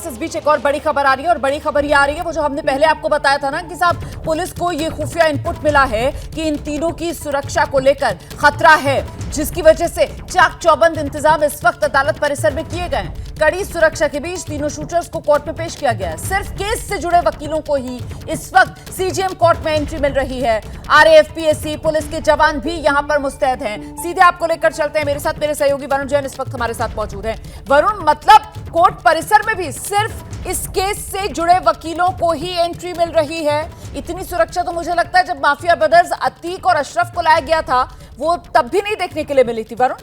बस इस बीच एक और बड़ी खबर आ रही है और बड़ी खबर ये आ रही है वो जो हमने पहले आपको बताया था ना कि साहब पुलिस को ये खुफिया इनपुट मिला है कि इन तीनों की सुरक्षा को लेकर खतरा है, जिसकी वजह से चाक चौबंद इंतजाम इस वक्त अदालत परिसर में किए गए हैं। कड़ी सुरक्षा के बीच तीनों शूटर्स को कोर्ट में पेश किया गया है। सिर्फ केस से जुड़े वकीलों को ही इस वक्त सीजीएम कोर्ट में एंट्री मिल रही है। आरएएफ, पीएससी, पुलिस के जवान भी यहां पर मुस्तैद हैं। सीधे आपको लेकर चलते हैं, मेरे साथ मेरे सहयोगी वरुण जैन इस वक्त हमारे साथ मौजूद हैं। वरुण, मतलब कोर्ट परिसर में भी सिर्फ इस केस से जुड़े वकीलों को ही एंट्री मिल रही है। इतनी सुरक्षा तो मुझे लगता है जब माफिया ब्रदर्स अतीक और अशरफ को लाया गया था वो तब भी नहीं देखने के लिए मिली थी। वरुण,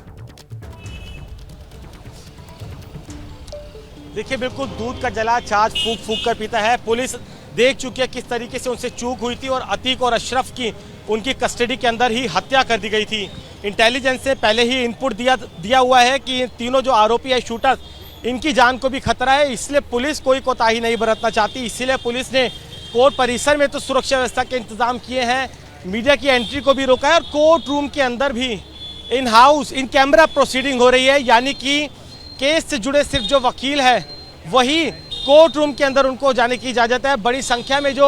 देखिए, बिल्कुल दूध का जला छाछ फूक फूक कर पीता है। पुलिस देख चुकी है किस तरीके से उनसे चूक हुई थी और अतीक और अशरफ की उनकी कस्टडी के अंदर ही हत्या कर दी गई थी। इंटेलिजेंस से पहले ही इनपुट दिया हुआ है कि तीनों जो आरोपी है शूटर, इनकी जान को भी खतरा है, इसलिए पुलिस कोई कोताही नहीं बरतना चाहती। इसीलिए पुलिस ने कोर्ट परिसर में तो सुरक्षा व्यवस्था के इंतजाम किए हैं, मीडिया की एंट्री को भी रोका है और कोर्ट रूम के अंदर भी in house in camera proceeding हो रही है, यानी कि केस से जुड़े सिर्फ जो वकील है वही कोर्ट रूम के अंदर उनको जाने की इजाज़त है। बड़ी संख्या में जो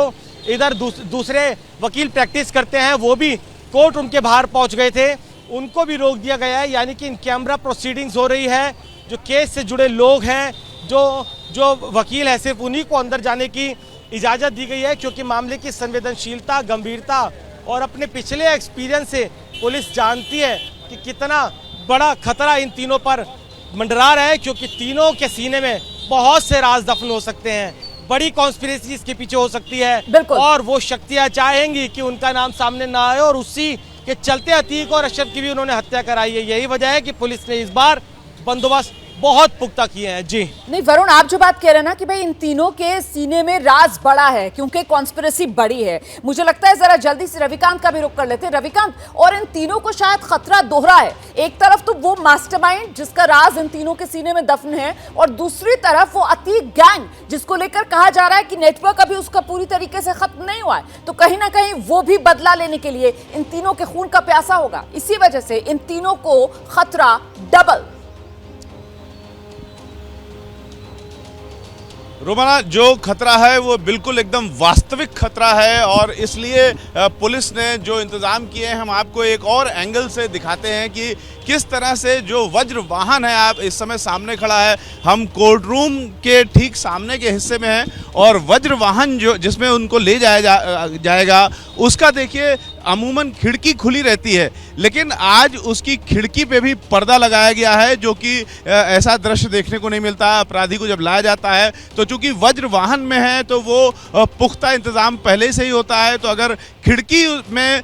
इधर दूसरे वकील प्रैक्टिस करते हैं वो भी कोर्ट रूम के बाहर पहुंच गए थे, उनको भी रोक दिया गया है, यानी कि इन कैमरा प्रोसीडिंग्स हो रही है। जो केस से जुड़े लोग हैं, जो वकील है, सिर्फ उन्हीं को अंदर जाने की इजाज़त दी गई है, क्योंकि मामले की संवेदनशीलता, गंभीरता और अपने पिछले एक्सपीरियंस से पुलिस जानती है कि कितना बड़ा खतरा इन तीनों पर मंडरा रहा है, क्योंकि तीनों के सीने में बहुत से राज दफन हो सकते हैं। बड़ी कॉन्स्पिरेसी इसके पीछे हो सकती है और वो शक्तियां चाहेंगी कि उनका नाम सामने ना आए और उसी के चलते अतीक और अशरफ की भी उन्होंने हत्या कराई है। यही वजह है कि पुलिस ने इस बार बंदोबस्त बहुत पुख्ता किए हैं। जी नहीं वरुण, आप जो बात कह रहे हैं ना कि भाई इन तीनों के सीने में राज बड़ा है क्योंकि कॉन्स्पिरेसी बड़ी है, मुझे लगता है जरा जल्दी से रविकांत का भी रुख कर लेते हैं। रविकांत, और इन तीनों को शायद खतरा दोहरा है। एक तरफ तो वो मास्टरमाइंड जिसका राज इन तीनों के सीने में दफन है और दूसरी तरफ वो अतीक गैंग जिसको लेकर कहा जा रहा है कि नेटवर्क अभी उसका पूरी तरीके से खत्म नहीं हुआ है, तो कहीं ना कहीं वो भी बदला लेने के लिए इन तीनों के खून का प्यासा होगा। इसी वजह से इन तीनों को खतरा डबल। रोमाना, जो खतरा है वो बिल्कुल एकदम वास्तविक खतरा है और इसलिए पुलिस ने जो इंतज़ाम किए हैं हम आपको एक और एंगल से दिखाते हैं कि किस तरह से जो वज्र वाहन है आप इस समय सामने खड़ा है। हम कोर्ट रूम के ठीक सामने के हिस्से में हैं और वज्र वाहन जो जिसमें उनको ले जाएगा उसका देखिए अमूमन खिड़की खुली रहती है, लेकिन आज उसकी खिड़की पे भी पर्दा लगाया गया है, जो कि ऐसा दृश्य देखने को नहीं मिलता। अपराधी को जब लाया जाता है तो चूंकि वज्र वाहन में है तो वो पुख्ता इंतज़ाम पहले से ही होता है, तो अगर खिड़की में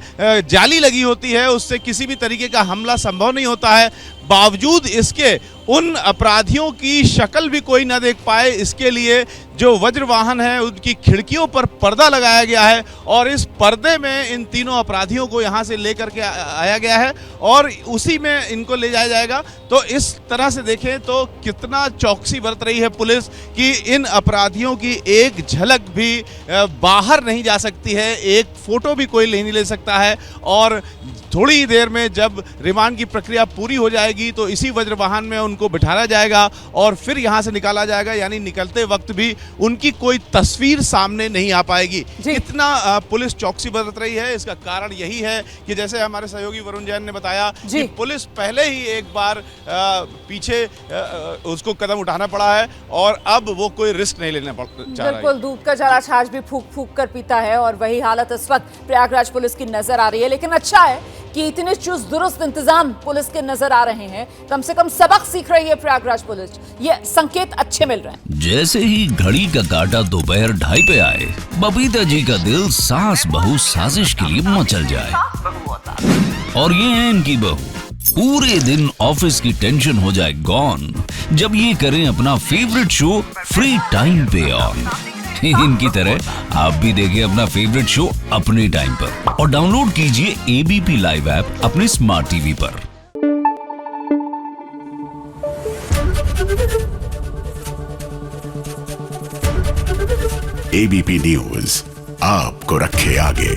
जाली लगी होती है उससे किसी भी तरीके का हमला संभव नहीं होता है। बावजूद इसके उन अपराधियों की शक्ल भी कोई ना देख पाए, इसके लिए जो वज्र वाहन है उनकी खिड़कियों पर पर्दा लगाया गया है और इस पर्दे में इन तीनों अपराधियों को यहाँ से लेकर के आया गया है और उसी में इनको ले जाया जाएगा। तो इस तरह से देखें तो कितना चौकसी बरत रही है पुलिस कि इन अपराधियों की एक झलक भी बाहर नहीं जा सकती है, एक फोटो भी कोई नहीं ले सकता है। और थोड़ी ही देर में जब रिमांड की प्रक्रिया पूरी हो जाएगी तो इसी वज्र वाहन में उनको बिठाया जाएगा और फिर यहाँ से निकाला जाएगा, यानी निकलते वक्त भी उनकी कोई तस्वीर सामने नहीं आ पाएगी। इतना पुलिस चौकसी बरत रही है, इसका कारण यही है कि जैसे हमारे सहयोगी वरुण जैन ने बताया कि पुलिस पहले ही एक बार पीछे उसको कदम उठाना पड़ा है और अब वो कोई रिस्क नहीं लेना चाह रहा है। बिल्कुल, दूध का जला छाछ भी फूक फूक कर पीता है और वही हालत इस वक्त प्रयागराज पुलिस की नजर आ रही है। लेकिन अच्छा है कि इतने चुस्त दुरुस्त इंतजाम पुलिस के नजर आ रहे हैं, कम से कम सबक सीख रही है प्रयागराज पुलिस, ये संकेत अच्छे मिल रहे हैं। जैसे ही घड़ी का काटा दोपहर 2:30 पे आए, बबीता जी का दिल सास बहू साजिश के लिए मचल जाए। और ये है इनकी बहू, पूरे दिन ऑफिस की टेंशन हो जाए गॉन जब ये करें अपना फेवरेट शो फ्री टाइम पे ऑन। इनकी तरह आप भी देखिए अपना फेवरेट शो अपने टाइम पर और डाउनलोड कीजिए एबीपी लाइव ऐप अपने स्मार्ट टीवी पर। एबीपी न्यूज आपको रखे आगे।